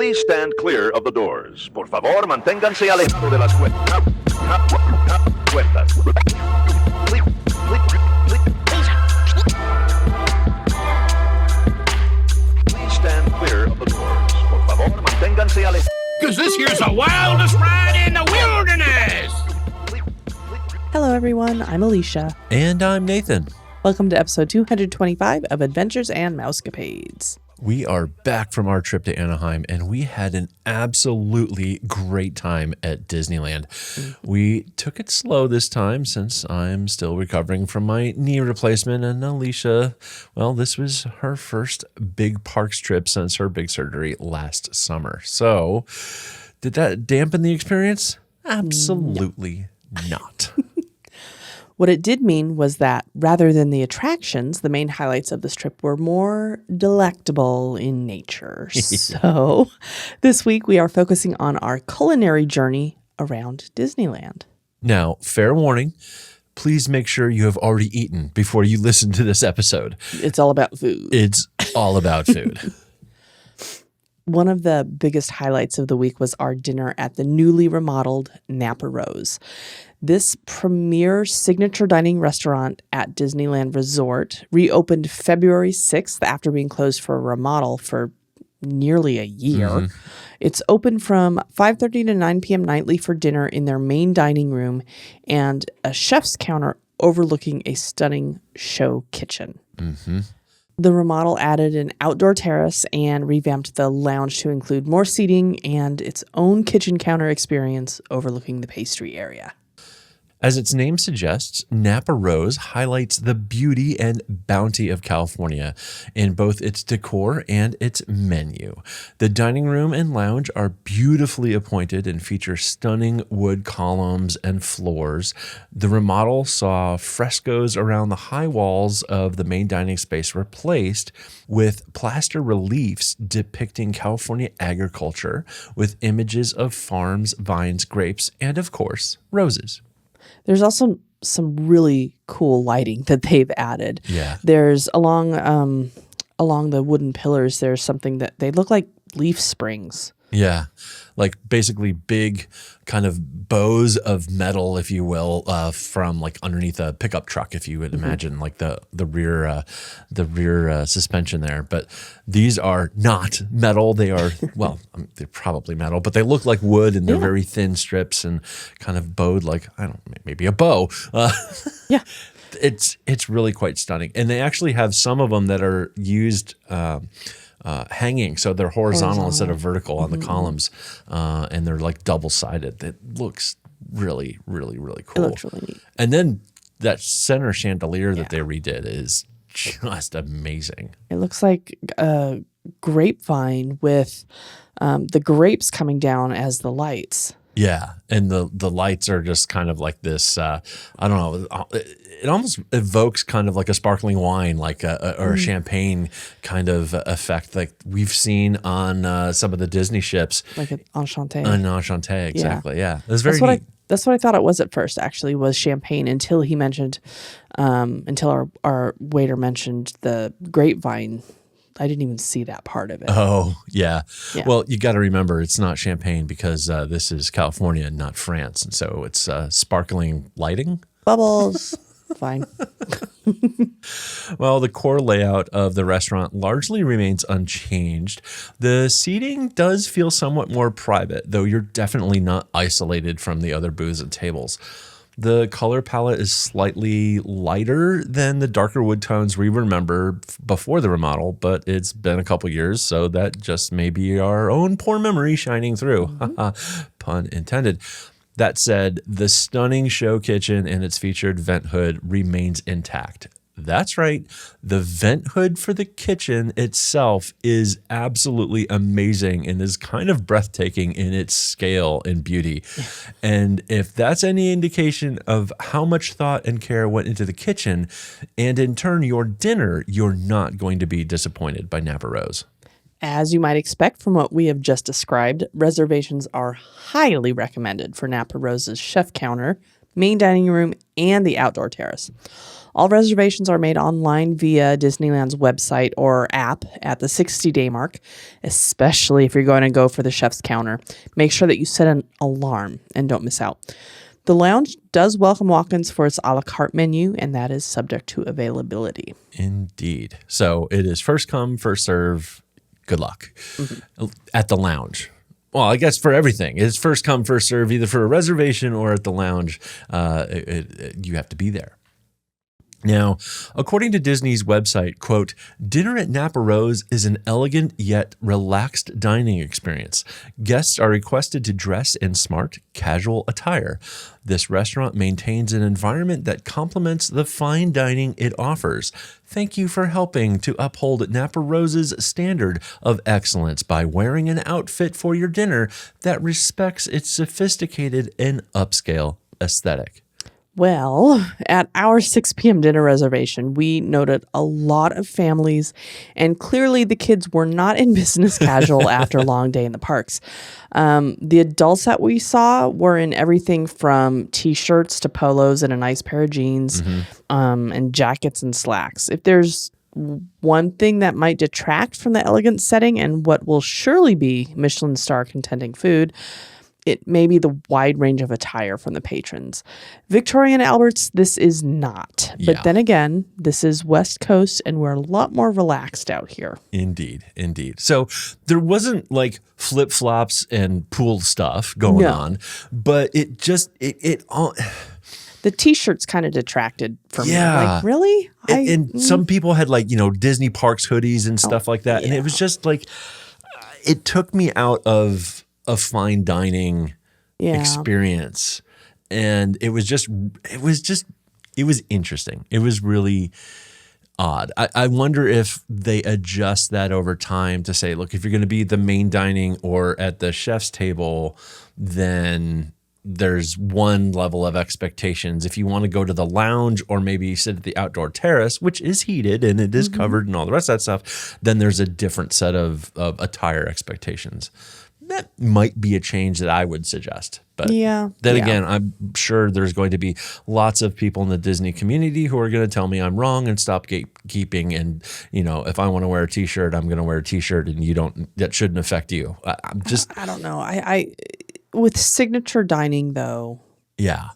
Please stand clear of the doors. Por favor, manténganse alejado de las puertas. Please stand clear of the doors. Por favor, manténganse alejados. Because this here's the wildest ride in the wilderness. Hello, everyone. I'm Alicia. And I'm Nathan. Welcome to episode 225 of Adventures and Mousecapades. We are back from our trip to Anaheim, and we had an absolutely great time at Disneyland. We took it slow this time since I'm still recovering from my knee replacement, and Alicia, well, this was her first big parks trip since her big surgery last summer. So, did that dampen the experience? Absolutely not. What it did mean was that rather than the attractions, the main highlights of this trip were more delectable in nature. So this week we are focusing on our culinary journey around Disneyland. Now, fair warning, please make sure you have already eaten before you listen to this episode. It's all about food. It's all about food. One of the biggest highlights of the week was our dinner at the newly remodeled Napa Rose. This premier signature dining restaurant at Disneyland Resort reopened February 6th after being closed for a remodel for nearly a year. Mm-hmm. It's open from 5:30 to 9 p.m. nightly for dinner in their main dining room and a chef's counter overlooking a stunning show kitchen. Mm-hmm. The remodel added an outdoor terrace and revamped the lounge to include more seating and its own kitchen counter experience overlooking the pastry area. As its name suggests, Napa Rose highlights the beauty and bounty of California in both its decor and its menu. The dining room and lounge are beautifully appointed and feature stunning wood columns and floors. The remodel saw frescoes around the high walls of the main dining space replaced with plaster reliefs depicting California agriculture with images of farms, vines, grapes, and of course, roses. There's also some really cool lighting that they've added. Yeah. There's along the wooden pillars, there's something that they look like leaf springs. Yeah, like basically big kind of bows of metal, if you will, from like underneath a pickup truck, if you would imagine, like the rear suspension there. But these are not metal. They are, well, they're probably metal, but they look like wood, and they're very thin strips and kind of bowed like, I don't know, maybe a bow. Yeah. It's really quite stunning. And they actually have some of them that are used hanging, so they're horizontal instead of vertical on the columns, and they're like double-sided. It looks really, really, really cool. It looks really neat. And then that center chandelier that they redid is just amazing. It looks like a grapevine with the grapes coming down as the lights. Yeah, and the lights are just kind of like this, I don't know, it almost evokes kind of like a sparkling wine, like or a champagne kind of effect like we've seen on some of the Disney ships. Like an enchanté. An enchanté, exactly, yeah. It was very neat. That's what I thought it was at first, actually, was champagne until he mentioned, until our waiter mentioned the grapevine. I didn't even see that part of it. Oh, yeah. Well, you got to remember, it's not champagne because this is California, not France. And so it's sparkling lighting. Bubbles. Fine. Well, the core layout of the restaurant largely remains unchanged. The seating does feel somewhat more private, though you're definitely not isolated from the other booths and tables. The color palette is slightly lighter than the darker wood tones we remember before the remodel, but it's been a couple years, so that just may be our own poor memory shining through. Pun intended. That said, the stunning show kitchen and its featured vent hood remains intact. That's right. The vent hood for the kitchen itself is absolutely amazing and is kind of breathtaking in its scale and beauty. And if that's any indication of how much thought and care went into the kitchen, and in turn your dinner, you're not going to be disappointed by Napa Rose. As you might expect from what we have just described, reservations are highly recommended for Napa Rose's chef counter, main dining room, and the outdoor terrace. All reservations are made online via Disneyland's website or app at the 60-day mark, especially if you're going to go for the chef's counter. Make sure that you set an alarm and don't miss out. The lounge does welcome walk-ins for its a la carte menu, and that is subject to availability. Indeed. So it is first come, first serve. Good luck at the lounge. Well, I guess for everything, it's first come, first serve, either for a reservation or at the lounge. You have to be there. Now, according to Disney's website, quote, dinner at Napa Rose is an elegant yet relaxed dining experience. Guests are requested to dress in smart, casual attire. This restaurant maintains an environment that complements the fine dining it offers. Thank you for helping to uphold Napa Rose's standard of excellence by wearing an outfit for your dinner that respects its sophisticated and upscale aesthetic. Well, at our 6 p.m. dinner reservation, we noted a lot of families, and clearly the kids were not in business casual after a long day in the parks. The adults that we saw were in everything from T-shirts to polos and a nice pair of jeans, and jackets and slacks. If there's one thing that might detract from the elegant setting and what will surely be Michelin star contending food, it may be the wide range of attire from the patrons. Victoria and Albert's, this is not. But then again, this is West Coast, and we're a lot more relaxed out here. Indeed, indeed. So there wasn't like flip-flops and pool stuff going on, but it just, it all... The T-shirts kind of detracted from me. Like, really? And some people had like, Disney Parks hoodies and stuff like that. And it was just like, it took me out of a fine dining experience. And it was interesting. It was really odd. I wonder if they adjust that over time to say, look, if you're going to be the main dining or at the chef's table, then there's one level of expectations. If you want to go to the lounge or maybe sit at the outdoor terrace, which is heated and it is covered and all the rest of that stuff, then there's a different set of attire expectations. That might be a change that I would suggest. But then again, I'm sure there's going to be lots of people in the Disney community who are going to tell me I'm wrong and stop gatekeeping. And, if I want to wear a T-shirt, I'm going to wear a T-shirt, and that shouldn't affect you. I don't know. I with signature dining though. Yeah.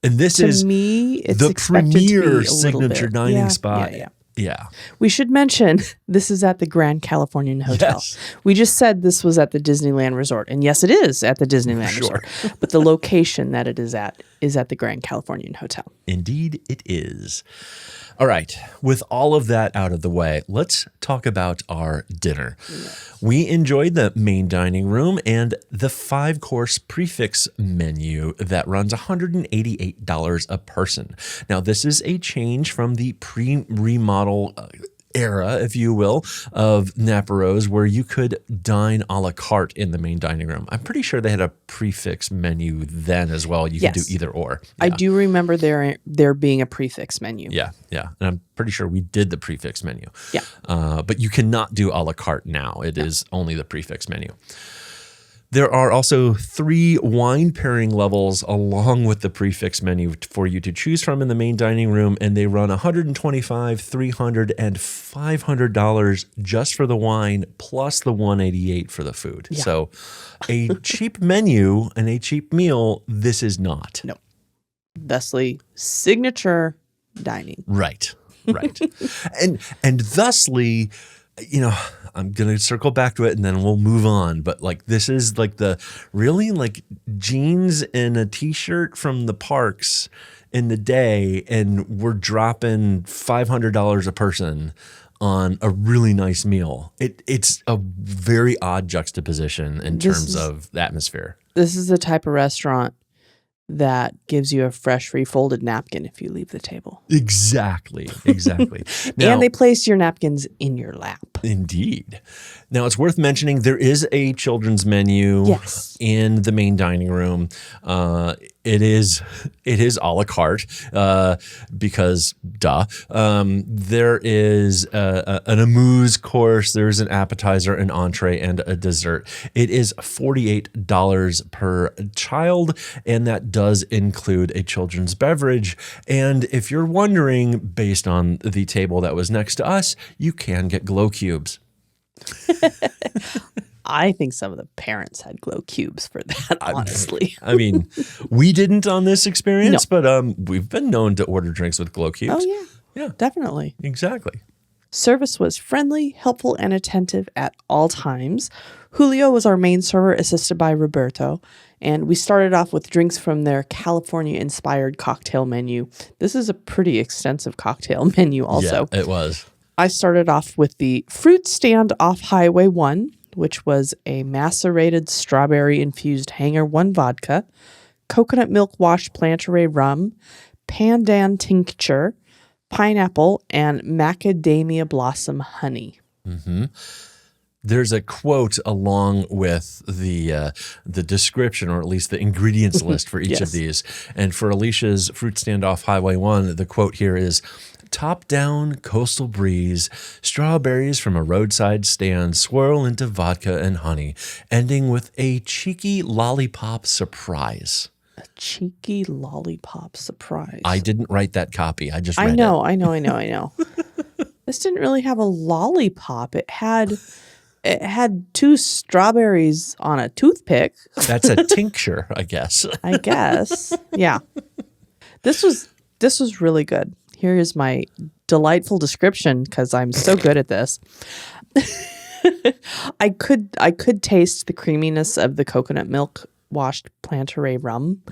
And this to is me, it's the expected to be premier a signature bit. dining spot. Yeah. We should mention this is at the Grand Californian Hotel. Yes. We just said this was at the Disneyland Resort. And yes, it is at the Disneyland Resort. But the location that it is at the Grand Californian Hotel. Indeed, it is. All right. With all of that out of the way, let's talk about our dinner. Yes. We enjoyed the main dining room and the 5-course prix fixe menu that runs $188 a person. Now, this is a change from the pre-remodel era, if you will, of Napa Rose, where you could dine a la carte in the main dining room. I'm pretty sure they had a prix fixe menu then as well. You could do either or. I do remember there being a prix fixe menu. Yeah. And I'm pretty sure we did the prix fixe menu. Yeah. But you cannot do a la carte now. It is only the prix fixe menu. There are also 3 wine pairing levels along with the prix fixe menu for you to choose from in the main dining room, and they run $125, $300, and $500 just for the wine, plus the $188 for the food. Yeah. So a cheap menu and a cheap meal, this is not. No. Thusly, signature dining. Right. and thusly, I'm going to circle back to it and then we'll move on. But like, this is like like jeans and a T-shirt from the parks in the day. And we're dropping $500 a person on a really nice meal. It's a very odd juxtaposition in terms of the atmosphere. This is the type of restaurant that gives you a fresh refolded napkin if you leave the table. Exactly. Now, and they place your napkins in your lap. Indeed. Now, it's worth mentioning there is a children's menu Yes. in the main dining room. It is a la carte because duh. There is an amuse course. There's an appetizer, an entree, and a dessert. It is $48 per child, and that does include a children's beverage. And if you're wondering, based on the table that was next to us, you can get glow cubes. I think some of the parents had glow cubes for that, honestly. I mean, we didn't on this experience, but we've been known to order drinks with glow cubes. Oh, yeah. Yeah, Definitely. exactly. Service was friendly, helpful, and attentive at all times. Julio was our main server, assisted by Roberto, and we started off with drinks from their California-inspired cocktail menu. This is a pretty extensive cocktail menu also. Yeah, it was. I started off with the Fruit Stand off Highway 1, which was a macerated strawberry-infused Hanger 1 vodka, coconut milk wash Plantaray rum, pandan tincture, pineapple, and macadamia blossom honey. Mm-hmm. There's a quote along with the description, or at least the ingredients list for each of these. And for Alicia's Fruit Stand off Highway 1, the quote here is, top-down coastal breeze, strawberries from a roadside stand swirl into vodka and honey, ending with a cheeky lollipop surprise. A cheeky lollipop surprise. I didn't write that copy. I just read I it. know. This didn't really have a lollipop. It had two strawberries on a toothpick. That's a tincture, I guess. I guess. Yeah. This was really good. Here is my delightful description because I'm so good at this. I could taste the creaminess of the coconut milk washed Plantaray rum,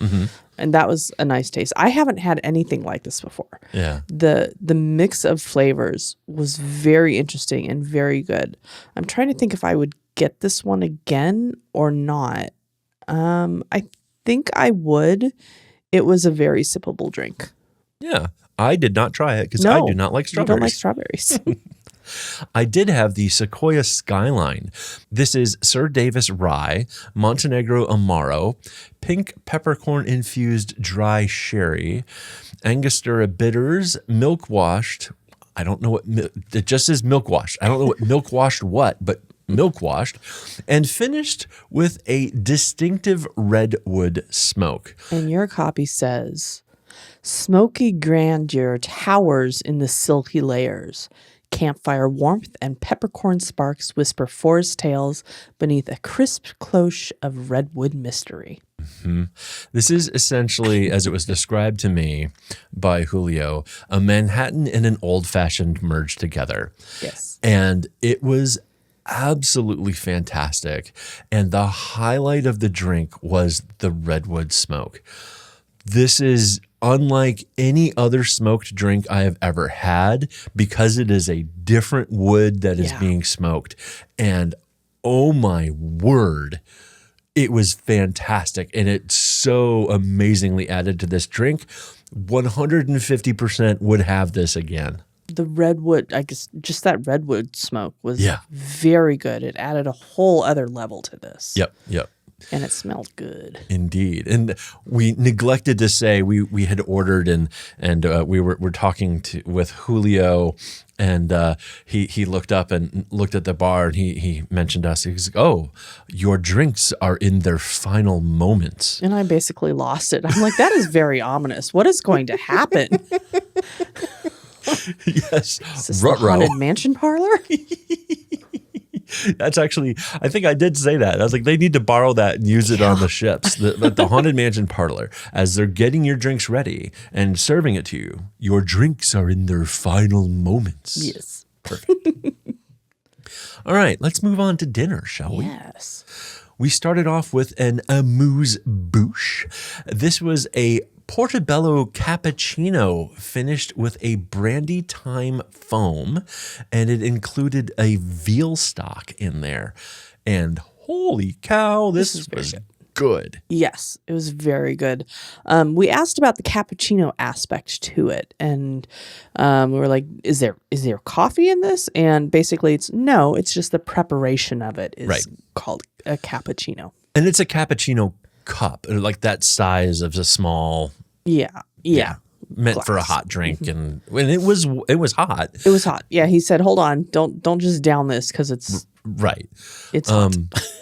and that was a nice taste. I haven't had anything like this before. Yeah. The mix of flavors was very interesting and very good. I'm trying to think if I would get this one again or not. I think I would. It was a very sippable drink. Yeah. I did not try it because I do not like strawberries. You don't like strawberries. I did have the Sequoia Skyline. This is Sir Davis Rye, Montenegro Amaro, pink peppercorn infused dry sherry, Angostura bitters, milk washed. I don't know what it just says milk washed. I don't know what milk washed but milk washed, and finished with a distinctive redwood smoke. And your copy says, smoky grandeur towers in the silky layers. Campfire warmth and peppercorn sparks whisper forest tales beneath a crisp cloche of redwood mystery. Mm-hmm. This is essentially, as it was described to me by Julio, a Manhattan and an old-fashioned merged together. Yes. And it was absolutely fantastic. And the highlight of the drink was the redwood smoke. This is unlike any other smoked drink I have ever had because it is a different wood that is being smoked. And oh my word, it was fantastic. And it so amazingly added to this drink. 150% would have this again. The redwood, I guess just that redwood smoke was very good. It added a whole other level to this. Yep. And it smelled good. Indeed. And we neglected to say we had ordered and we were talking with Julio, and he looked up and looked at the bar, and he mentioned us. He was like, oh, your drinks are in their final moments. And I basically lost it. I'm like, that is very ominous. What is going to happen? Yes. Is this the haunted mansion parlor? That's actually, I think I did say that. I was like, they need to borrow that and use it on the ships. The Haunted Mansion parlor, as they're getting your drinks ready and serving it to you, your drinks are in their final moments. Yes. Perfect. All right, let's move on to dinner, shall we? Yes. We started off with an amuse-bouche. This was a Portobello cappuccino finished with a brandy thyme foam, and it included a veal stock in there. And holy cow, this was good. Yes, it was very good. We asked about the cappuccino aspect to it, and we were like, "Is there coffee in this?" And basically, it's just the preparation of it is Right. called a cappuccino. And it's a cappuccino cup, like that size of a small, Yeah. meant for a Glass. hot drink, and it was hot. It was hot. Yeah, he said, "Hold on, don't just down this because it's Right. hot."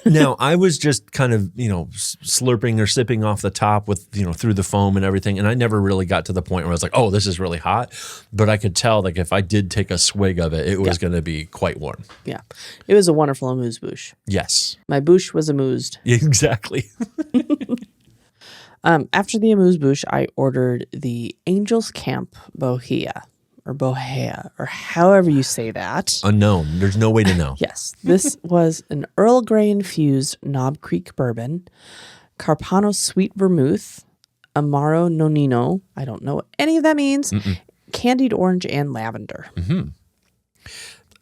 Now I was just kind of, slurping or sipping off the top with, through the foam and everything. And I never really got to the point where I was like, oh, this is really hot. But I could tell, like, if I did take a swig of it, it was going to be quite warm. Yeah, it was a wonderful amuse-bouche. Yes. My bouche was amused. Exactly. After the amuse-bouche, I ordered the Angel's Camp Bohea, or however you say that. Unknown. There's no way to know. Yes, this was an Earl Grey infused Knob Creek bourbon, Carpano sweet vermouth, Amaro Nonino. I don't know what any of that means. Candied orange and lavender.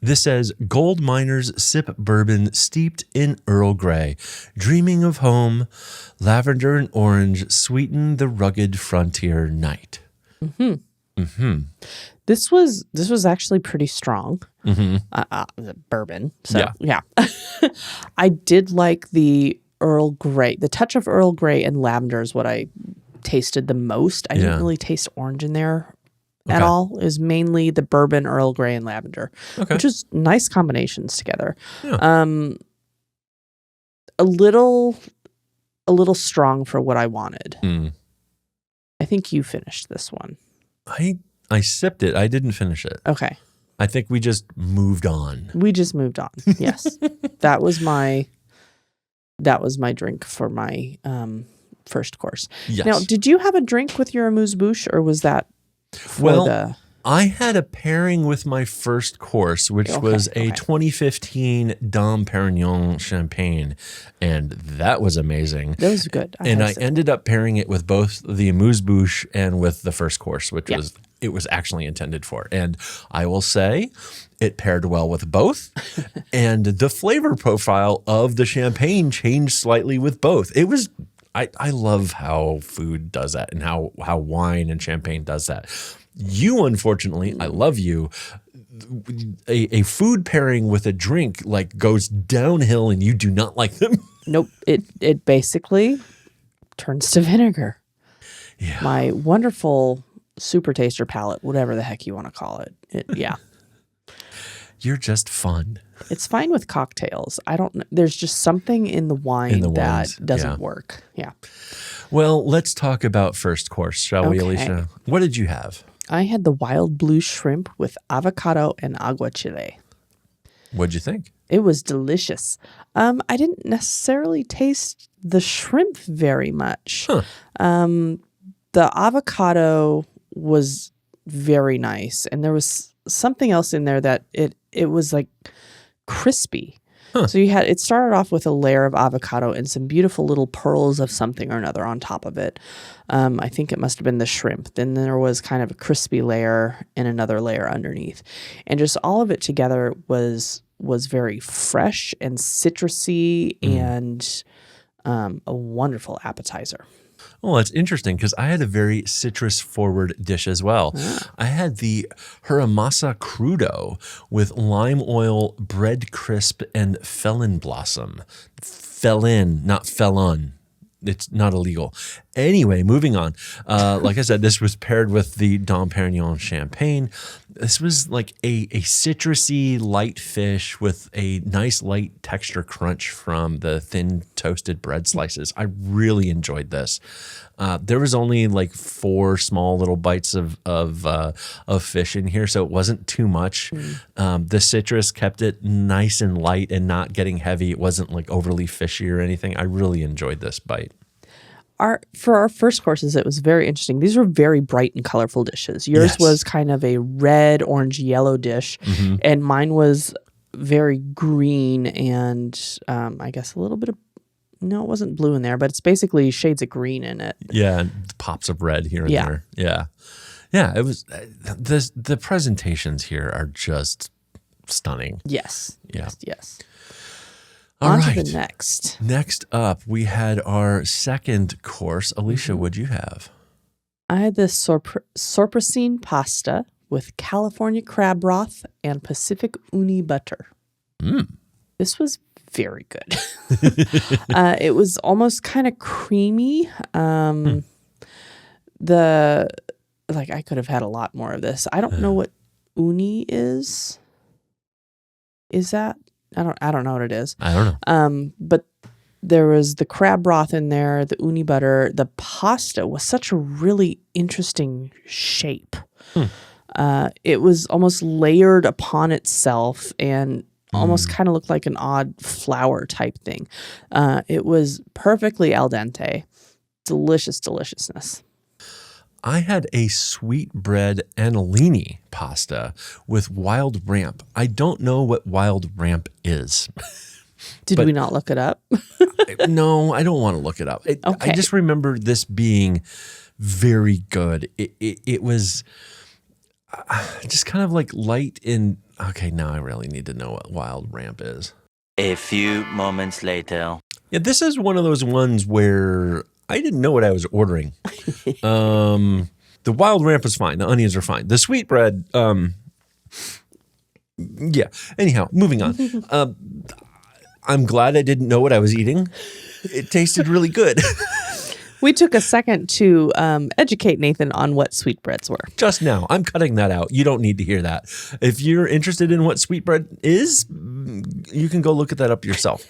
This says, gold miners sip bourbon steeped in Earl Grey, dreaming of home, lavender and orange sweeten the rugged frontier night. This was actually pretty strong. Bourbon. So yeah. I did like the Earl Grey. The touch of Earl Grey and lavender is what I tasted the most. I didn't really taste orange in there at all. It was mainly the bourbon, Earl Grey, and lavender, which is nice combinations together. Yeah. A little strong for what I wanted. I think you finished this one. I sipped it. I didn't finish it. Okay. I think we just moved on. We just moved on. Yes. That was my drink for my first course. Yes. Now, did you have a drink with your amuse-bouche, or was that for I had a pairing with my first course, which was a 2015 Dom Perignon champagne, and that was amazing. That was good. I ended up pairing it with both the amuse-bouche and with the first course, which was actually intended for. And I will say it paired well with both, and the flavor profile of the champagne changed slightly with both. It was I love how food does that, and how wine and champagne does that. You, unfortunately, I love you. A food pairing with a drink goes downhill, and you do not like them. Nope. It basically turns to vinegar. Yeah. My wonderful super taster palate, whatever the heck you want to call it. You're just fun. It's fine with cocktails. I don't know. There's just something in the wine that doesn't work. Yeah. Well, let's talk about first course, shall we, Alicia? What did you have? I had the wild blue shrimp with avocado and aguachile. What'd you think? It was delicious. I didn't necessarily taste the shrimp very much. The avocado was very nice, and there was something else in there that it was like crispy. So it started off with a layer of avocado and some beautiful little pearls of something or another on top of it. I think it must have been the shrimp. Then there was kind of a crispy layer and another layer underneath. And just all of it together was very fresh and citrusy and a wonderful appetizer. Well, it's interesting because I had a very citrus-forward dish as well. I had the Hiramasa Crudo with lime oil, bread crisp, and felon blossom. Felon, not felon. It's not illegal. Anyway, moving on. Like I said, this was paired with the Dom Perignon champagne. This was like a citrusy light fish with a nice light texture crunch from the thin toasted bread slices. I really enjoyed this. There was only like 4 small little bites of fish in here, so it wasn't too much. The citrus kept it nice and light and not getting heavy. It wasn't like overly fishy or anything. I really enjoyed this bite. For our first courses, it was very interesting. These were very bright and colorful dishes. Yours was kind of a red, orange, yellow dish, and mine was very green and I guess a little bit of, no, it wasn't blue in there, but it's basically shades of green in it. Yeah, and pops of red here and there. Yeah. It was the presentations here are just stunning. Yes. All On right. to the next. Next up, we had our second course. Alicia, what'd you have? I had this sorpresine pasta with California crab broth and Pacific uni butter. This was very good. It was almost kind of creamy. I could have had a lot more of this. I don't know what uni is. Is that? I don't know what it is. I don't know. But there was the crab broth in there, the uni butter. The pasta was such a really interesting shape. It was almost layered upon itself and almost kind of looked like an odd flour type thing. It was perfectly al dente. Delicious deliciousness. I had a sweetbread annalini pasta with wild ramp. I don't know what wild ramp is. Did we not look it up? No, I don't want to look it up. Okay. I just remember this being very good. It was just kind of like light in. Okay, now I really need to know what wild ramp is. A few moments later. Yeah, this is one of those ones where I didn't know what I was ordering. The wild ramp is fine. The onions are fine. The sweetbread, yeah. Anyhow, moving on. I'm glad I didn't know what I was eating. It tasted really good. We took a second to educate Nathan on what sweetbreads were. Just now. I'm cutting that out. You don't need to hear that. If you're interested in what sweetbread is, you can go look at that up yourself.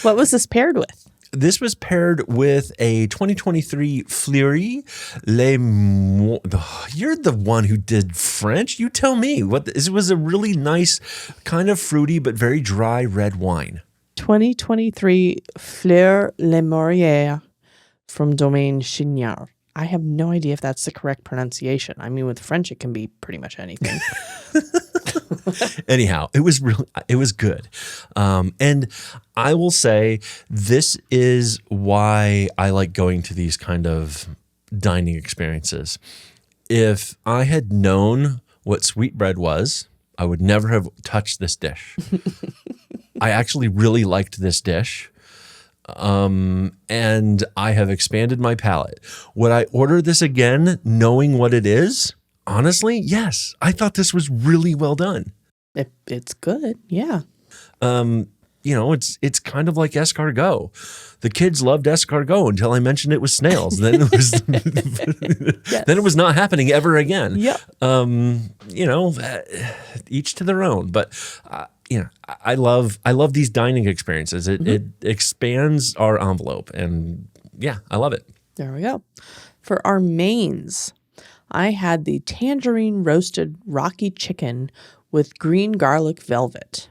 What was this paired with? This was paired with a 2023 Fleury You're the one who did French. You tell me. It was a really nice, kind of fruity but very dry red wine. 2023 Fleur Le Maurier from Domaine Chignard. I have no idea if that's the correct pronunciation. I mean, with French, it can be pretty much anything. Anyhow, it was good. And I will say this is why I like going to these kind of dining experiences. If I had known what sweetbread was, I would never have touched this dish. I actually really liked this dish. And I have expanded my palate. Would I order this again knowing what it is? Honestly, yes. I thought this was really well done. It's good, yeah. It's kind of like escargot. The kids loved escargot until I mentioned it was snails. Then it was Yes. then it was not happening ever again. Yep. Each to their own. But I love these dining experiences. It expands our envelope, and yeah, I love it. There we go. For our mains, I had the tangerine roasted rocky chicken with green garlic velvet.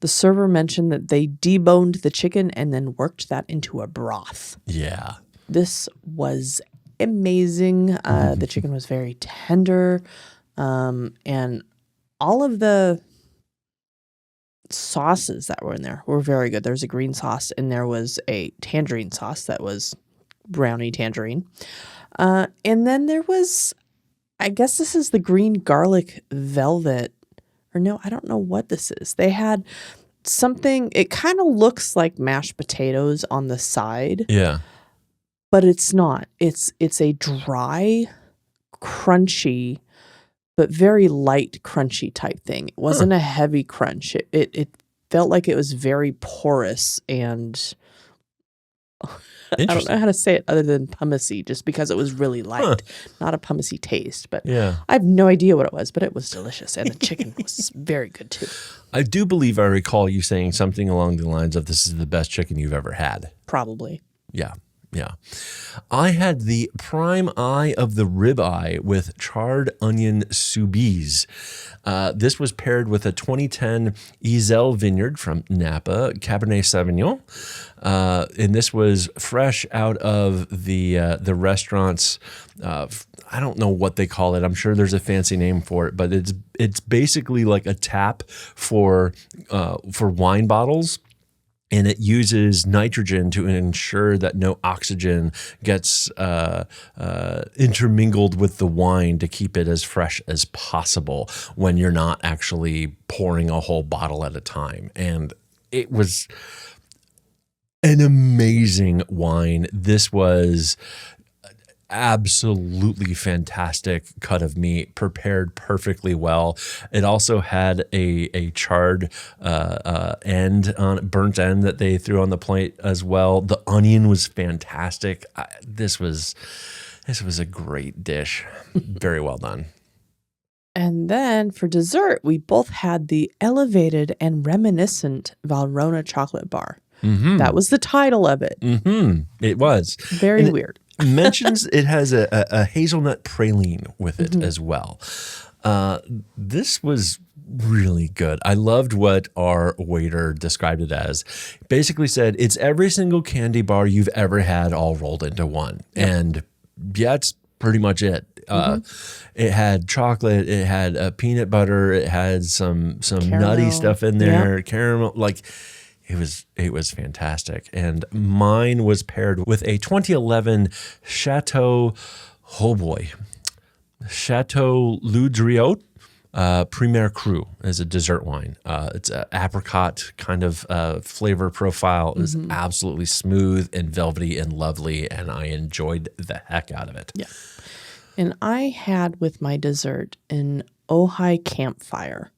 The server mentioned that they deboned the chicken and then worked that into a broth. Yeah. This was amazing. The chicken was very tender. And all of the sauces that were in there were very good. There was a green sauce and there was a tangerine sauce that was brownie tangerine. And then there was, I guess this is the green garlic velvet. Or no, I don't know what this is. They had something, it kind of looks like mashed potatoes on the side. Yeah. But it's not. It's a dry, crunchy, but very light crunchy type thing. It wasn't a heavy crunch. It felt like it was very porous and I don't know how to say it other than pumicey, just because it was really light. Not a pumicey taste, but Yeah. I have no idea what it was, but it was delicious. And the chicken was very good too. I do believe I recall you saying something along the lines of this is the best chicken you've ever had. Probably. Yeah. Yeah. I had the prime eye of the ribeye with charred onion soubise. This was paired with a 2010 Ezel Vineyard from Napa, Cabernet Sauvignon. And this was fresh out of the restaurant's, I don't know what they call it. I'm sure there's a fancy name for it, but it's basically like a tap for wine bottles. And it uses nitrogen to ensure that no oxygen gets intermingled with the wine to keep it as fresh as possible when you're not actually pouring a whole bottle at a time. And it was an amazing wine. This was absolutely fantastic cut of meat, prepared perfectly well. It also had a charred end on it, burnt end that they threw on the plate as well. The onion was fantastic. This was a great dish. Very well done. And then for dessert, we both had the elevated and reminiscent Valrhona chocolate bar. Mm-hmm. That was the title of it. Mm-hmm. It was. Very weird. Mentions it has a hazelnut praline with it as well. This was really good. I loved what our waiter described it as. Basically said, it's every single candy bar you've ever had all rolled into one. Yep. And yeah, it's pretty much it. It had chocolate, it had peanut butter, it had some nutty stuff in there, caramel, like it was fantastic. And mine was paired with a 2011 Chateau Loudriot Premier Cru as a dessert wine. It's an apricot kind of flavor profile. It was absolutely smooth and velvety and lovely, and I enjoyed the heck out of it. Yeah. And I had with my dessert an Ojai Campfire,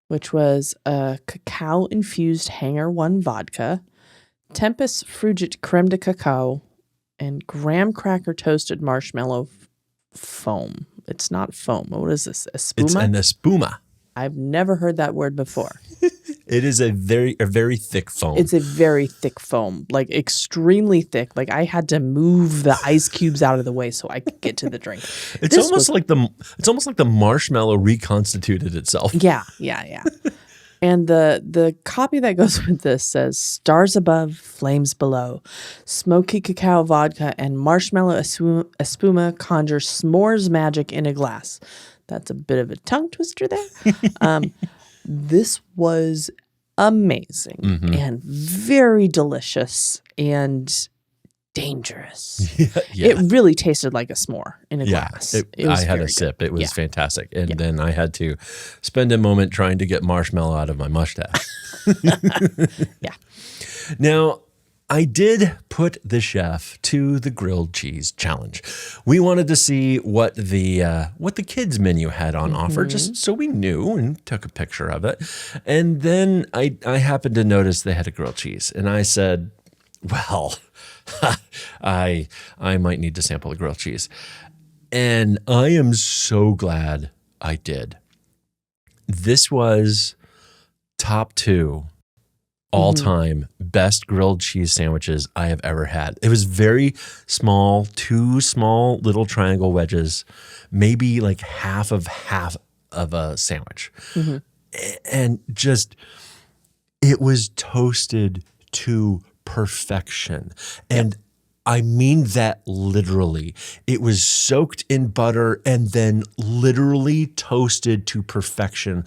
which was a cacao-infused Hanger 1 vodka, Tempest Frugit creme de cacao, and graham cracker toasted marshmallow foam. It's not foam. What is this? Espuma? It's an espuma. I've never heard that word before. It is a very thick foam. It's a very thick foam, like extremely thick. Like I had to move the ice cubes out of the way so I could get to the drink. It's almost like the marshmallow reconstituted itself. Yeah. And the copy that goes with this says, stars above, flames below. Smoky cacao vodka and marshmallow espuma conjure s'mores magic in a glass. That's a bit of a tongue twister there. This was amazing and very delicious and dangerous. Yeah. It really tasted like a s'more in a glass. I had a sip. It was fantastic. And then I had to spend a moment trying to get marshmallow out of my mustache. Yeah. Now, I did put the chef to the grilled cheese challenge. We wanted to see what the kids menu had on offer, just so we knew, and took a picture of it. And then I happened to notice they had a grilled cheese, and I said, well, I might need to sample the grilled cheese. And I am so glad I did. This was top 2 all-time best grilled cheese sandwiches I have ever had. It was very small, 2 small little triangle wedges, maybe like half of a sandwich. And just, it was toasted to perfection. And I mean that literally. It was soaked in butter and then literally toasted to perfection.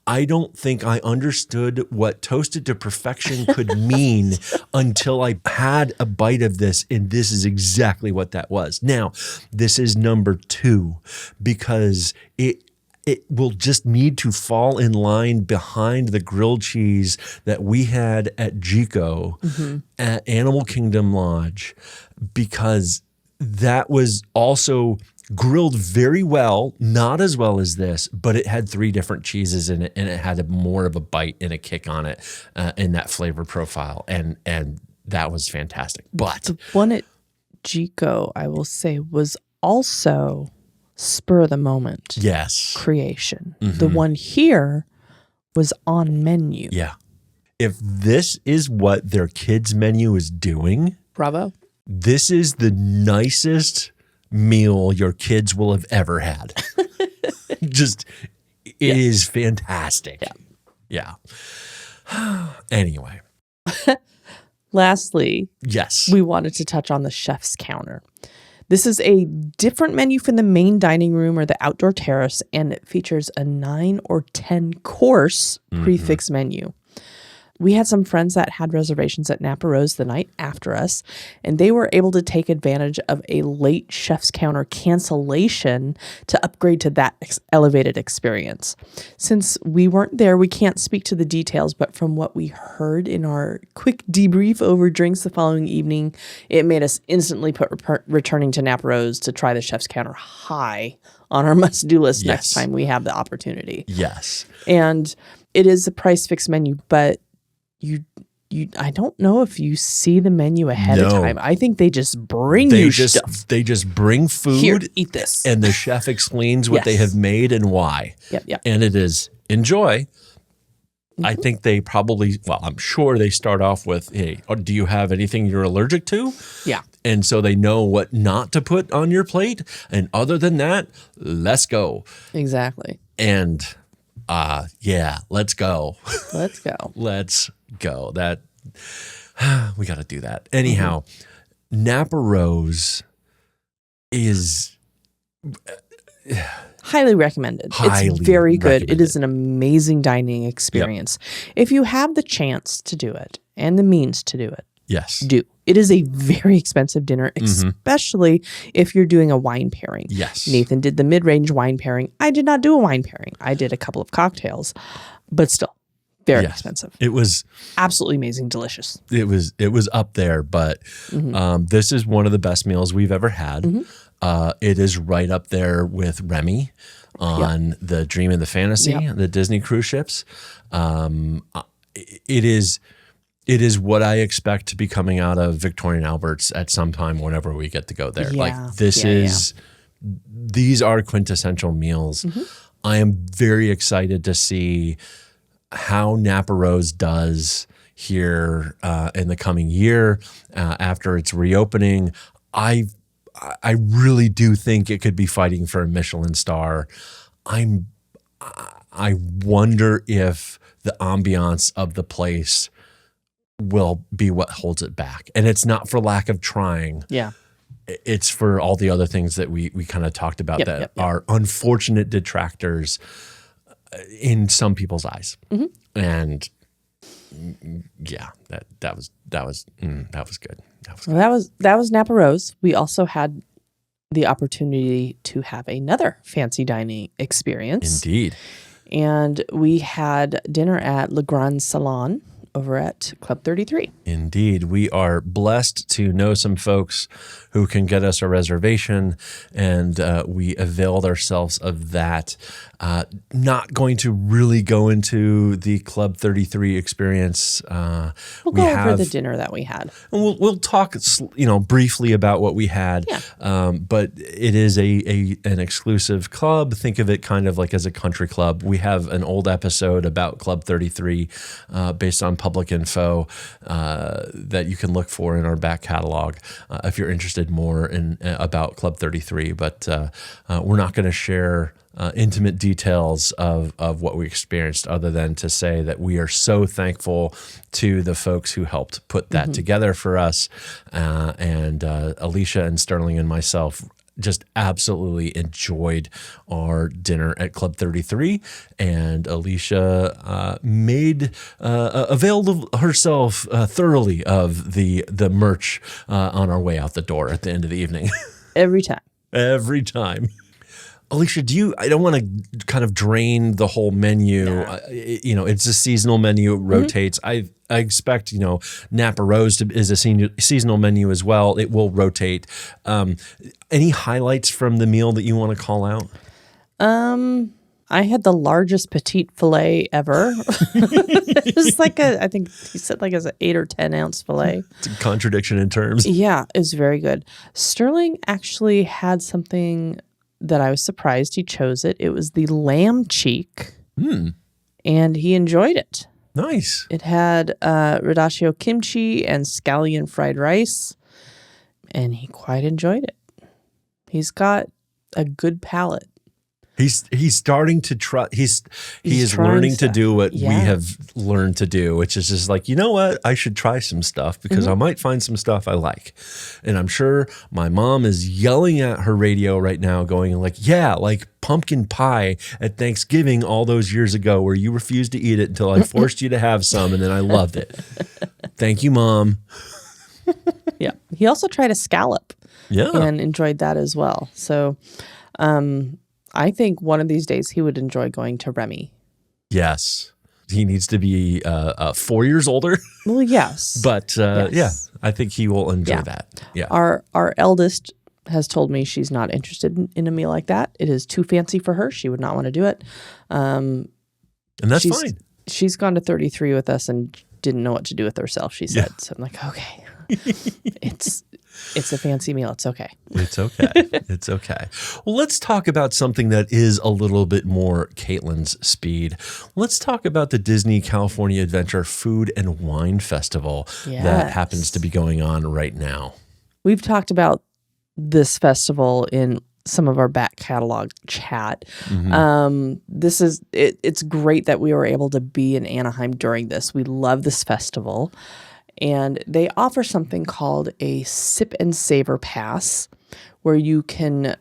I don't think I understood what toasted to perfection could mean until I had a bite of this, and this is exactly what that was. Now, this is number 2 because it will just need to fall in line behind the grilled cheese that we had at Jico at Animal Kingdom Lodge, because that was also grilled very well, not as well as this, but it had 3 different cheeses in it, and it had more of a bite and a kick on it in that flavor profile, and that was fantastic. But the one at Jico, I will say, was also spur of the moment creation. The one here was on menu. Yeah. If this is what their kids menu is doing, bravo. This is the nicest meal your kids will have ever had. Just, it is fantastic. Yeah. Anyway. Lastly, we wanted to touch on the chef's counter. This is a different menu from the main dining room or the outdoor terrace, and it features a 9 or 10 course prix fixe menu. We had some friends that had reservations at Napa Rose the night after us, and they were able to take advantage of a late chef's counter cancellation to upgrade to that elevated experience. Since we weren't there, we can't speak to the details, but from what we heard in our quick debrief over drinks the following evening, it made us instantly put returning to Napa Rose to try the chef's counter high on our must-do list next time we have the opportunity. Yes. And it is a price fixed menu, but I don't know if you see the menu ahead of time. I think they just bring stuff. They just bring food. Here, eat this. And the chef explains what they have made and why. Yep. And it is enjoy. I think they probably, I'm sure they start off with, hey, do you have anything you're allergic to? Yeah. And so they know what not to put on your plate. And other than that, let's go. Exactly. And let's go. Let's go. Let's go. That we got to do that. Anyhow, Napa Rose is highly recommended. It's very good. It is an amazing dining experience. If you have the chance to do it and the means to do it, do. It is a very expensive dinner, especially if you're doing a wine pairing. Yes. Nathan did the mid-range wine pairing. I did not do a wine pairing. I did a couple of cocktails, but still very expensive. It was absolutely amazing, delicious. It was up there, but this is one of the best meals we've ever had. It is right up there with Remy on the Dream and the Fantasy, the Disney cruise ships. It is what I expect to be coming out of Victoria and Albert's at some time whenever we get to go there. These are quintessential meals. I am very excited to see how Napa Rose does here in the coming year after its reopening. I really do think it could be fighting for a Michelin star. I wonder if the ambiance of the place will be what holds it back. And it's not for lack of trying. Yeah. It's for all the other things that we kind of talked about that are unfortunate detractors in some people's eyes. And that was good. That was Napa Rose. We also had the opportunity to have another fancy dining experience. Indeed. And we had dinner at Le Grand Salon over at Club 33. Indeed. We are blessed to know some folks who can get us a reservation, and we availed ourselves of that. Not going to really go into the Club 33 experience. We'll go over the dinner that we had. And we'll talk, briefly about what we had. But it is an exclusive club. Think of it kind of like as a country club. We have an old episode about Club 33 based on public info that you can look for in our back catalog if you're interested more about Club 33. But we're not going to share intimate details of what we experienced, other than to say that we are so thankful to the folks who helped put that together for us. And Alicia and Sterling and myself just absolutely enjoyed our dinner at Club 33. And Alicia availed herself thoroughly of the merch on our way out the door at the end of the evening. Every time. Every time. Alicia, I don't want to kind of drain the whole menu. Nah. It's a seasonal menu. It rotates. I expect, Napa Rose is a seasonal menu as well. It will rotate. Any highlights from the meal that you want to call out? I had the largest petite filet ever. It was I think he said it's an 8 or 10 ounce filet. It's a contradiction in terms. Yeah, it was very good. Sterling actually had something that I was surprised he chose it. It was the lamb cheek, and he enjoyed it. Nice. It had radaccio kimchi and scallion fried rice, and he quite enjoyed it. He's got a good palate. He's starting to try. He is trying learning to stuff. do what we Yeah. have learned to do, which is just like, you know what? I should try some stuff because I might find some stuff I like. And I'm sure my mom is yelling at her radio right now going like, yeah, like pumpkin pie at Thanksgiving all those years ago where you refused to eat it until I forced you to have some and then I loved it. Thank you, Mom. Yeah. He also tried a scallop Yeah. and enjoyed that as well. So I think one of these days he would enjoy going to Remy. Yes. He needs to be 4 years older. Well, yes. But Yes. yeah, I think he will enjoy Yeah. that. Yeah. Our eldest has told me she's not interested in a meal like that. It is too fancy for her. She would not want to do it. And that's fine. She's gone to 33 with us and didn't know what to do with herself, she said. Yeah. So I'm like, okay. It's a fancy meal. It's okay. It's okay. It's okay. Well, let's talk about something that is a little bit more Caitlin's speed. Let's talk about the Disney California Adventure Food and Wine Festival that Yes. happens to be going on right now. We've talked about this festival in some of our back catalog chat. This is it's great that we were able to be in Anaheim during this. We love this festival. And they offer something called a sip and savor pass where you can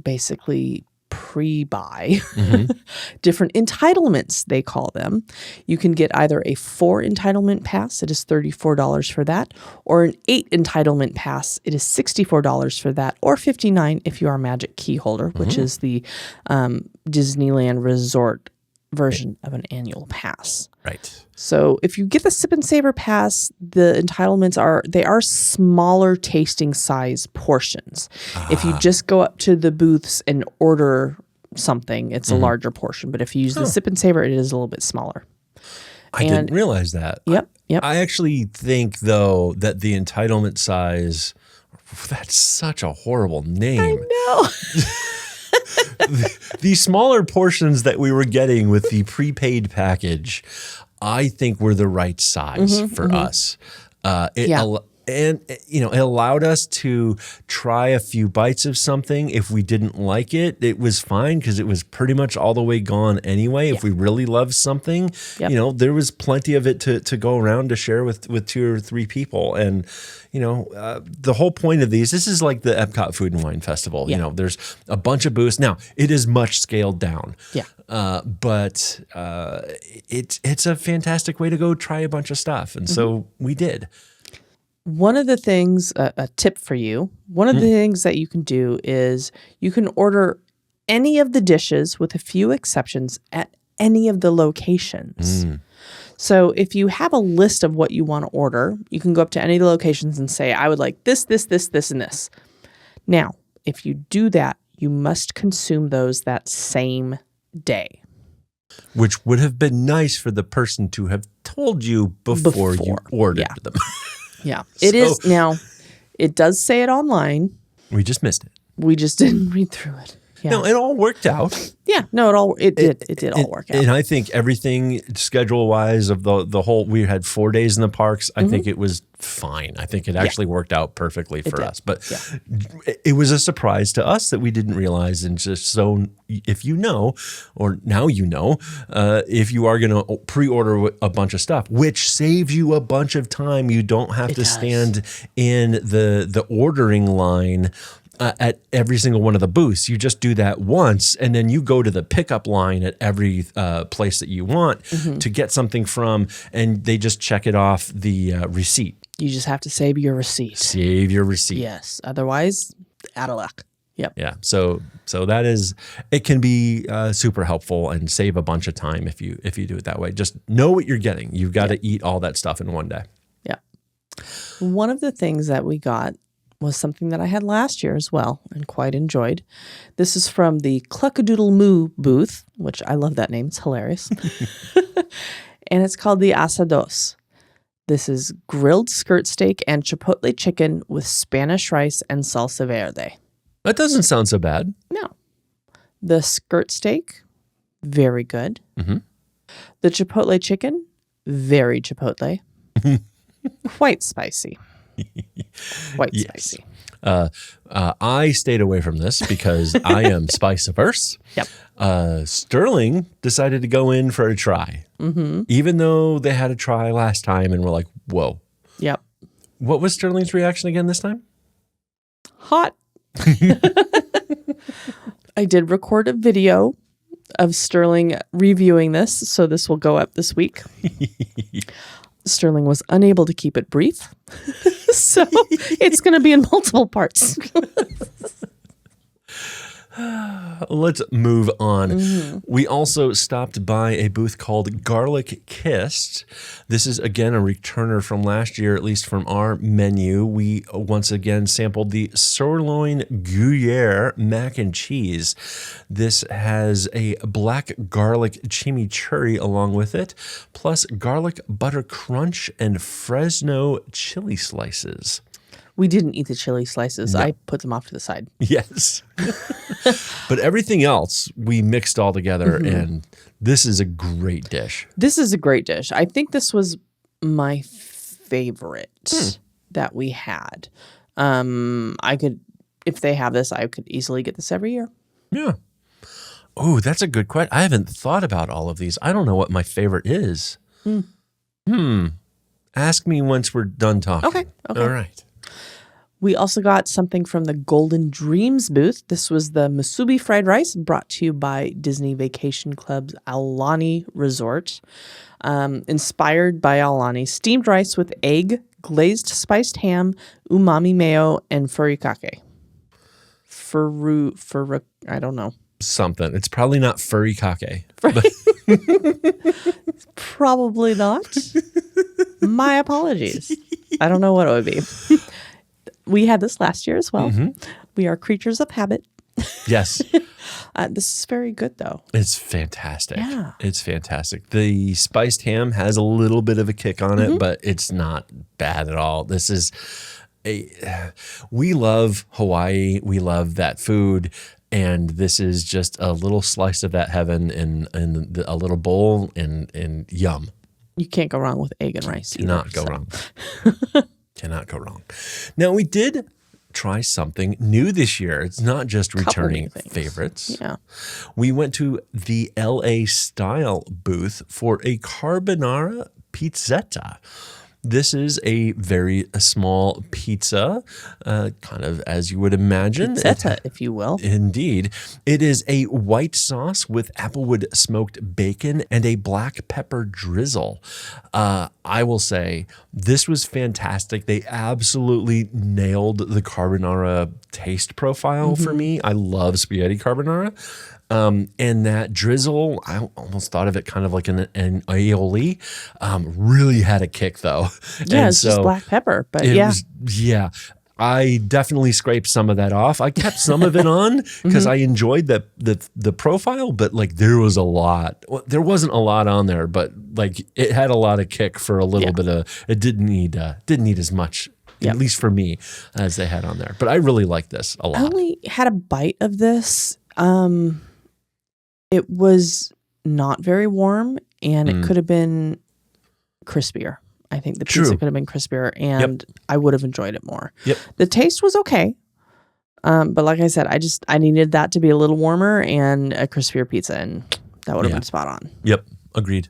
basically pre-buy different entitlements, they call them. You can get either a 4 entitlement pass, it is $34 for that, or an 8 entitlement pass, it is $64 for that, or $59 if you are a Magic Key holder, which is the Disneyland Resort version of an annual pass. Right. So if you get the sip and savor pass, the entitlements are smaller tasting size portions. If you just go up to the booths and order something, it's a larger portion. But if you use the sip and savor, it is a little bit smaller. I didn't realize that. Yep. I actually think, though, that the entitlement size, that's such a horrible name. No. The smaller portions that we were getting with the prepaid package, I think were the right size for us. And, you know, it allowed us to try a few bites of something. If we didn't like it, it was fine because it was pretty much all the way gone anyway. If we really loved something, you know, there was plenty of it to go around to share with 2 or 3 people. And, you know, the whole point of these, this is like the Epcot Food and Wine Festival. You know, there's a bunch of booths. Now, it is much scaled down. But it's a fantastic way to go try a bunch of stuff. And so we did. One of the things, a tip for you, one of the things that you can do is you can order any of the dishes with a few exceptions at any of the locations. So if you have a list of what you want to order, you can go up to any of the locations and say, I would like this, this, this, this, and this. Now, if you do that, you must consume those that same day. Which would have been nice for the person to have told you before you ordered them. Yeah, it is. Now, it does say it online. We just missed it. We just didn't read through it. Yeah. No, it all worked out. Yeah, no, it did all work out. And I think everything schedule wise of the whole, we had 4 days in the parks. I think it was fine. I think it actually worked out perfectly for us. But it was a surprise to us that we didn't realize. And just so if you know, or now you know, if you are going to pre-order a bunch of stuff, which saves you a bunch of time, you don't have to stand in the ordering line at every single one of the booths. You just do that once, and then you go to the pickup line at every place that you want to get something from, and they just check it off the receipt. You just have to save your receipt. Save your receipt. Yes. Otherwise, out of luck. Yep. Yeah. So that is, it can be super helpful and save a bunch of time if you do it that way. Just know what you're getting. You've got to eat all that stuff in one day. Yeah. One of the things that we got was something that I had last year as well and quite enjoyed. This is from the Cluckadoodle Moo booth, which I love that name. It's hilarious. And it's called the Asados. This is grilled skirt steak and chipotle chicken with Spanish rice and salsa verde. That doesn't sound so bad. No. The skirt steak, very good. The chipotle chicken, very chipotle. Quite spicy. Quite spicy. I stayed away from this because I am spice averse. Yep. Sterling decided to go in for a try, even though they had a try last time and we're like, whoa. Yep. What was Sterling's reaction again this time? Hot. I did record a video of Sterling reviewing this, so this will go up this week. Sterling was unable to keep it brief, so it's going to be in multiple parts. Let's move on. We also stopped by a booth called Garlic Kissed. This is, again, a returner from last year, at least from our menu. We once again sampled the sirloin Gruyere mac and cheese. This has a black garlic chimichurri along with it, plus garlic butter crunch and Fresno chili slices. We didn't eat the chili slices. No. I put them off to the side. Yes. But everything else we mixed all together, and this is a great dish. This is a great dish. I think this was my favorite that we had. I could, if they have this, I could easily get this every year. Yeah. Oh, that's a good question. I haven't thought about all of these. I don't know what my favorite is. Ask me once we're done talking. Okay. All right. We also got something from the Golden Dreams booth. This was the musubi fried rice brought to you by Disney Vacation Club's Aulani Resort. Inspired by Aulani, steamed rice with egg, glazed spiced ham, umami mayo, and furikake. I don't know. Something. It's probably not furikake. Probably not. My apologies. I don't know what it would be. We had this last year as well. We are creatures of habit. Yes. This is very good, though. It's fantastic. Yeah. It's fantastic. The spiced ham has a little bit of a kick on it, but it's not bad at all. This is we love Hawaii. We love that food. And this is just a little slice of that heaven in a little bowl and yum. You can't go wrong with egg and rice. Cannot go wrong. Cannot go wrong. Now, we did try something new this year. It's not just returning favorites. Yeah. We went to the LA Style booth for a carbonara pizzetta. This is a very small pizza, kind of as you would imagine. Pizzetta, if you will. Indeed. It is a white sauce with applewood smoked bacon and a black pepper drizzle. I will say this was fantastic. They absolutely nailed the carbonara taste profile for me. I love spaghetti carbonara. And that drizzle, I almost thought of it kind of like an aioli. Really had a kick though. Yeah, it's just black pepper, but yeah. I definitely scraped some of that off. I kept some of it on because I enjoyed the profile, but like there was a lot. Well, there wasn't a lot on there, but like it had a lot of kick for a little bit of. It didn't need as much. At least for me, as they had on there. But I really liked this a lot. I only had a bite of this. It was not very warm, and it could have been crispier. I think the pizza could have been crispier, and I would have enjoyed it more. Yep. The taste was okay, but like I said, I needed that to be a little warmer and a crispier pizza, and that would have been spot on. Yep. Agreed.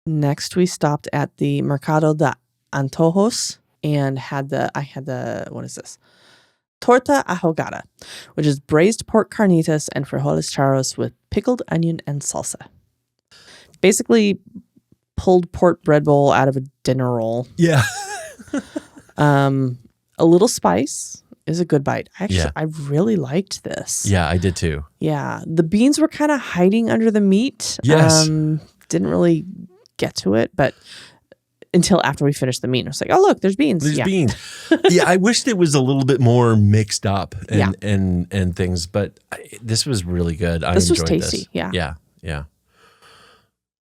Next, we stopped at the Mercado de Antojos and I had the what is this? Torta ahogada, which is braised pork carnitas and frijoles charros with pickled onion and salsa. Basically, pulled pork bread bowl out of a dinner roll. Yeah. A little spice is a good bite. Actually, I really liked this. Yeah, I did too. Yeah. The beans were kind of hiding under the meat. Yes. Didn't really get to it, but until after we finished the meat. I was like, oh, look, there's beans. There's beans. Yeah, I wished it was a little bit more mixed up and things, but this was really good. This was enjoyed tasty. This. Yeah. Yeah.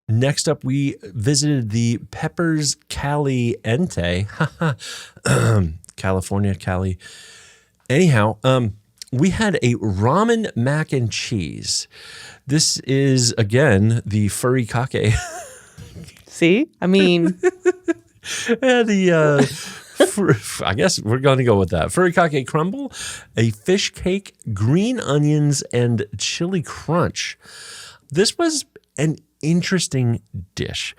Next up, we visited the Peppers Caliente. California, Cali. Anyhow, we had a ramen mac and cheese. This is, again, the furikake. See? I mean... The I guess we're going to go with that. Furikake crumble, a fish cake, green onions, and chili crunch. This was an interesting dish.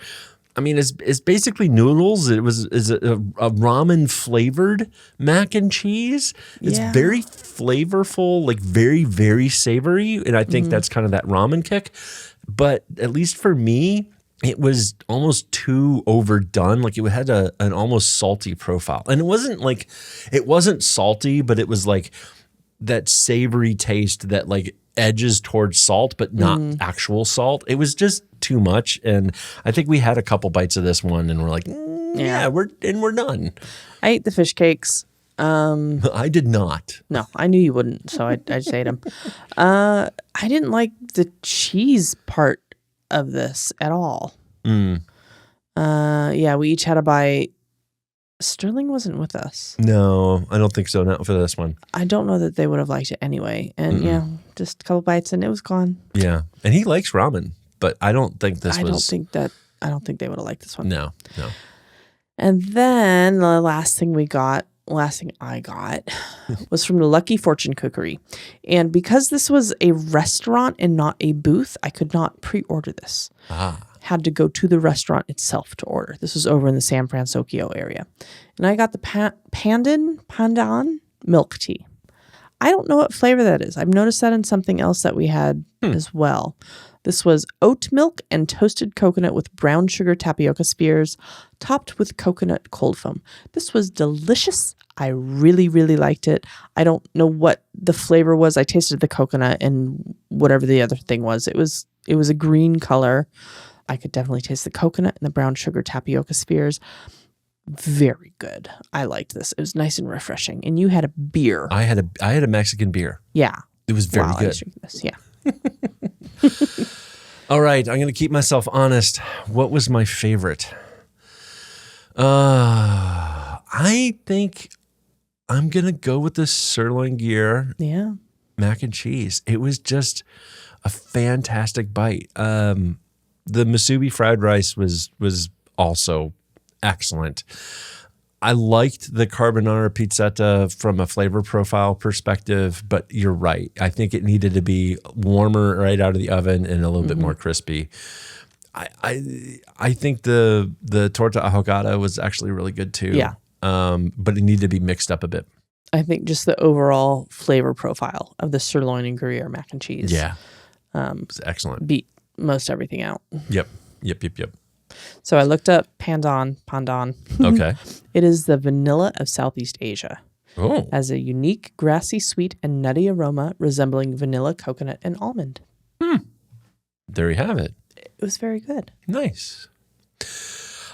I mean, it's basically noodles. It is a ramen flavored mac and cheese. It's very flavorful, like very, very savory. And I think that's kind of that ramen kick. But at least for me, it was almost too overdone. Like it had an almost salty profile. And it wasn't salty, but it was like that savory taste that like edges towards salt, but not actual salt. It was just too much. And I think we had a couple bites of this one and we're like, we're done. I ate the fish cakes. I did not. No, I knew you wouldn't, so I just ate them. I didn't like the cheese part of this at all. We each had a bite. Sterling wasn't with us. No, I don't think so. Not for this one. I don't know that they would have liked it anyway. And just a couple bites and it was gone. Yeah, and he likes ramen, but I don't think I don't think they would have liked this one. No. And then the last thing I got was from the Lucky Fortune Cookery. And because this was a restaurant and not a booth, I could not pre-order this. Had to go to the restaurant itself to order. This was over in the San Francisco area. And I got the pandan milk tea. I don't know what flavor that is. I've noticed that in something else that we had as well. This was oat milk and toasted coconut with brown sugar tapioca spears, topped with coconut cold foam. This was delicious. I really, really liked it. I don't know what the flavor was. I tasted the coconut and whatever the other thing was. It was a green color. I could definitely taste the coconut and the brown sugar tapioca spears. Very good. I liked this. It was nice and refreshing. And you had a beer. I had a Mexican beer. Yeah. It was very good. I was drinking this. Yeah. All right, I'm going to keep myself honest. What was my favorite? I think I'm going to go with the sirloin gear mac and cheese. It was just a fantastic bite. The musubi fried rice was also excellent. I liked the carbonara pizzetta from a flavor profile perspective, but you're right. I think it needed to be warmer right out of the oven and a little bit more crispy. I think the torta ahogada was actually really good too. Yeah. But it needed to be mixed up a bit. I think just the overall flavor profile of the sirloin and Gruyere mac and cheese. Yeah. It was excellent. Beat most everything out. Yep. So I looked up pandan. Okay. It is the vanilla of Southeast Asia. Oh. Has a unique grassy, sweet, and nutty aroma resembling vanilla, coconut, and almond. There you have it. It was very good. Nice.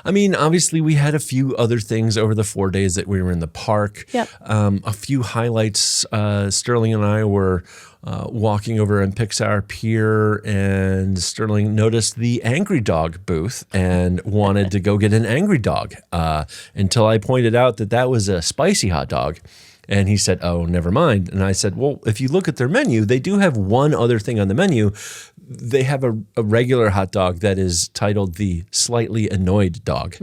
I mean, obviously, we had a few other things over the 4 days that we were in the park. Yep. A few highlights. Sterling and I were walking over in Pixar Pier, and Sterling noticed the Angry Dog booth and wanted to go get an Angry Dog until I pointed out that was a spicy hot dog. And he said, oh, never mind. And I said, well, if you look at their menu, they do have one other thing on the menu. They have a regular hot dog that is titled the Slightly Annoyed Dog.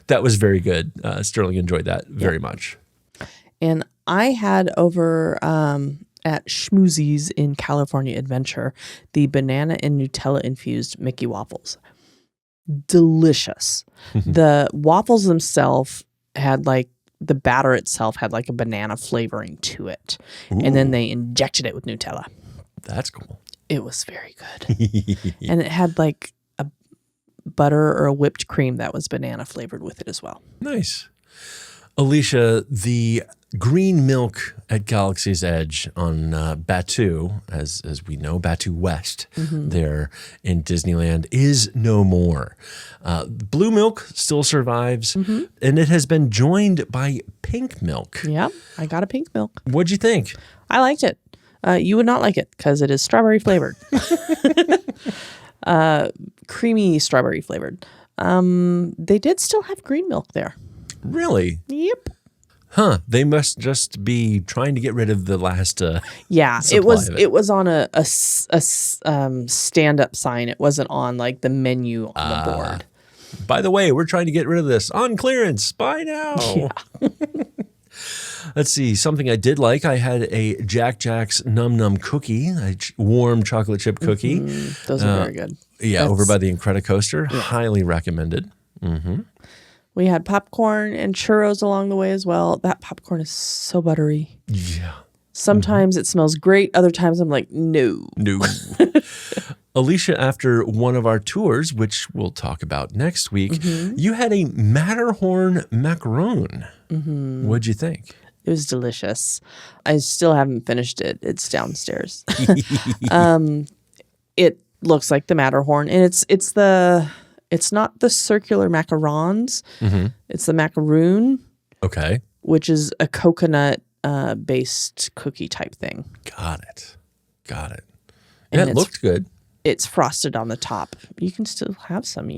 That was very good. Sterling enjoyed that very much. And I had over at Schmoozies in California Adventure the banana and Nutella infused Mickey waffles. Delicious. The waffles themselves had the batter itself had a banana flavoring to it. Ooh. And then they injected it with Nutella. That's cool. It was very good. And it had a butter or a whipped cream that was banana flavored with it as well. Nice. Alicia, the green milk at Galaxy's Edge on Batu, as we know, Batu West, there in Disneyland, is no more. Blue milk still survives, and it has been joined by pink milk. Yep, I got a pink milk. What'd you think? I liked it. You would not like it because it is strawberry flavored. Creamy strawberry flavored. They did still have green milk there. Really? Yep. Huh. They must just be trying to get rid of the last yeah, it was on a stand-up sign. It wasn't on the menu on the board. By the way, we're trying to get rid of this on clearance. Buy now. Yeah. Let's see. Something I did like. I had a Jack Jack's Num Num cookie, a warm chocolate chip cookie. Those are very good. Yeah, over by the Incredicoaster. Yeah. Highly recommended. We had popcorn and churros along the way as well. That popcorn is so buttery. Yeah. Sometimes it smells great. Other times I'm like, no. No. Alicia, after one of our tours, which we'll talk about next week, you had a Matterhorn macaron. What'd you think? It was delicious. I still haven't finished it. It's downstairs. It looks like the Matterhorn, and it's not the circular macarons. It's the macaroon. Okay. Which is a coconut based cookie type thing. Got it. Yeah, it looked good. It's frosted on the top. You can still have some,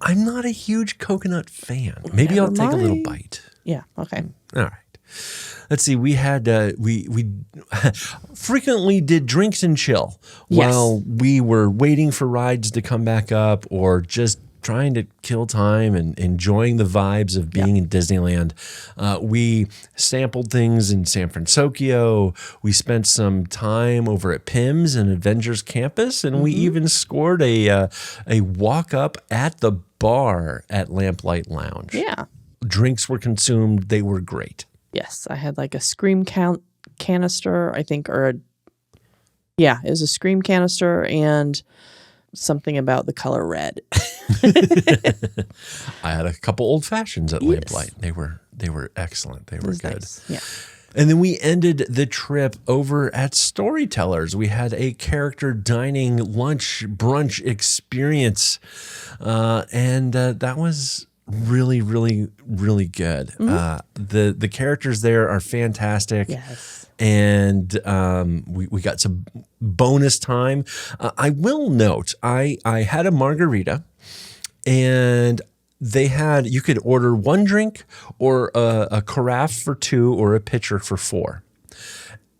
I'm not a huge coconut fan. Maybe I'll take a little bite. Yeah. Okay. All right. Let's see. We had we frequently did drinks and chill while we were waiting for rides to come back up, or just trying to kill time and enjoying the vibes of being in Disneyland. We sampled things in San Francisco. We spent some time over at Pim's and Avengers Campus, and we even scored a walk up at the bar at Lamplight Lounge. Yeah. Drinks were consumed. They were great. Yes, I had like a Scream canister, I think, it was a Scream canister and something about the color red. I had a couple old fashions at Lamplight. They were excellent. They were good. Nice. Yeah. And then we ended the trip over at Storytellers. We had a character dining lunch brunch experience, and that was really, really, really good. The characters there are fantastic. Yes. And we got some bonus time. I will note, I had a margarita, and you could order one drink or a carafe for 2 or a pitcher for 4.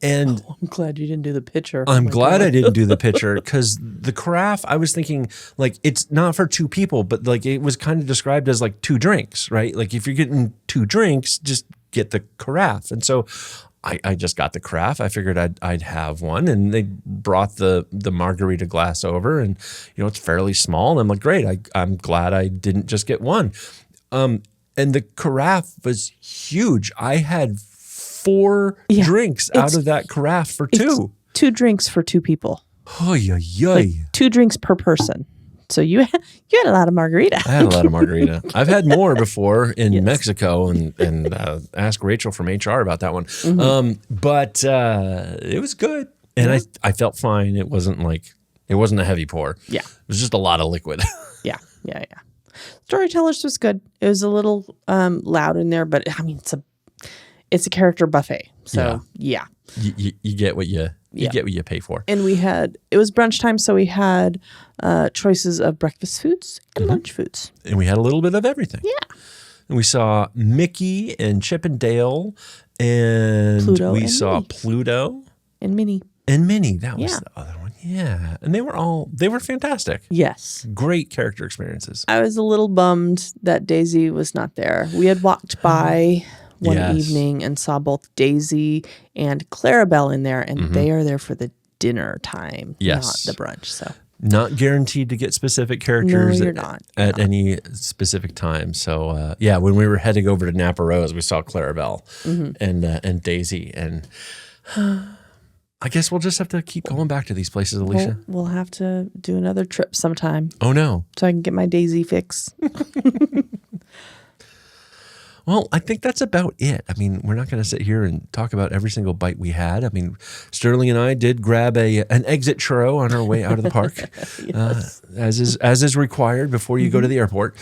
And I'm glad you didn't do the pitcher. I'm glad I didn't do the pitcher, because the carafe, I was thinking, like, it's not for 2 people, but like it was kind of described as like 2 drinks, right? Like if you're getting 2 drinks, just get the carafe. And so I just got the carafe. I figured I'd have one, and they brought the margarita glass over, and it's fairly small. And I'm like, great. I'm glad I didn't just get one. And the carafe was huge. I had 4 drinks out of that carafe for 2. 2 drinks for 2 people. Oh, yeah. Like 2 drinks per person. So you had a lot of margarita. I had a lot of margarita. I've had more before in Mexico, and ask Rachel from HR about that one. But it was good, and I felt fine. It wasn't a heavy pour. Yeah, it was just a lot of liquid. Yeah. Storytellers was good. It was a little loud in there, but I mean it's a character buffet. So yeah. You get what you get what you pay for. And it was brunch time, so we had choices of breakfast foods and lunch foods. And we had a little bit of everything. Yeah. And we saw Mickey and Chip and Dale, and Pluto we and saw Minnie. Pluto and Minnie. And Minnie, that was the other one. Yeah. And they were fantastic. Yes. Great character experiences. I was a little bummed that Daisy was not there. We had walked by one evening and saw both Daisy and Clarabelle in there, and they are there for the dinner time, not the brunch. So not guaranteed to get specific characters at any specific time. So when we were heading over to Napa Rose, we saw Clarabelle and Daisy, and I guess we'll just have to keep going back to these places, Alicia. We'll have to do another trip sometime. Oh no! So I can get my Daisy fix. Well, I think that's about it. I mean, we're not going to sit here and talk about every single bite we had. I mean, Sterling and I did grab an exit churro on our way out of the park, as is required before you go to the airport.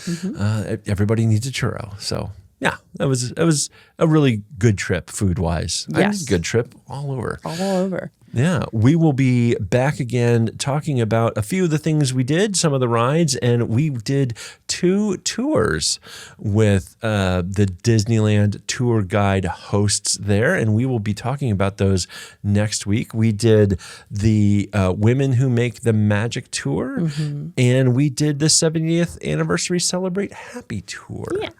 Everybody needs a churro. So yeah, it was a really good trip food wise. Yes, good trip all over. All over. Yeah, we will be back again talking about a few of the things we did, some of the rides, and we did 2 tours with the Disneyland tour guide hosts there, and we will be talking about those next week. We did the Women Who Make the Magic tour, and we did the 70th Anniversary Celebrate Happy tour. Yeah.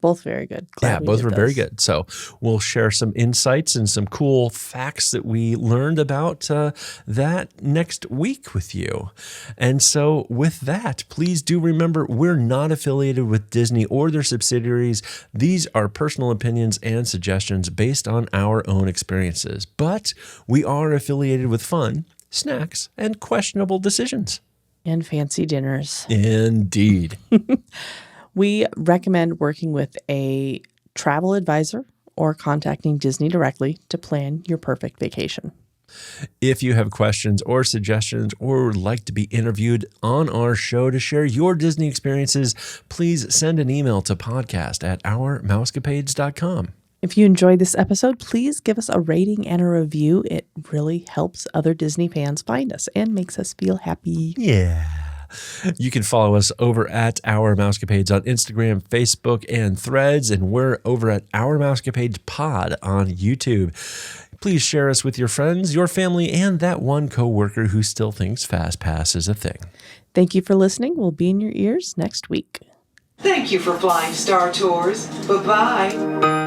Both very good. Glad we both did were very those. good. So we'll share some insights and some cool facts that we learned about that next week with you. And so with that, please do remember we're not affiliated with Disney or their subsidiaries. These are personal opinions and suggestions based on our own experiences. But we are affiliated with fun, snacks, and questionable decisions. And fancy dinners. Indeed. We recommend working with a travel advisor or contacting Disney directly to plan your perfect vacation. If you have questions or suggestions or would like to be interviewed on our show to share your Disney experiences, please send an email to podcast@ourmousecapades.com. If you enjoyed this episode, please give us a rating and a review. It really helps other Disney fans find us and makes us feel happy. Yeah. You can follow us over at Our Mousecapades on Instagram, Facebook, and Threads, and we're over at Our Mousecapades Pod on YouTube. Please share us with your friends, your family, and that one coworker who still thinks FastPass is a thing. Thank you for listening. We'll be in your ears next week. Thank you for flying Star Tours. Bye-bye.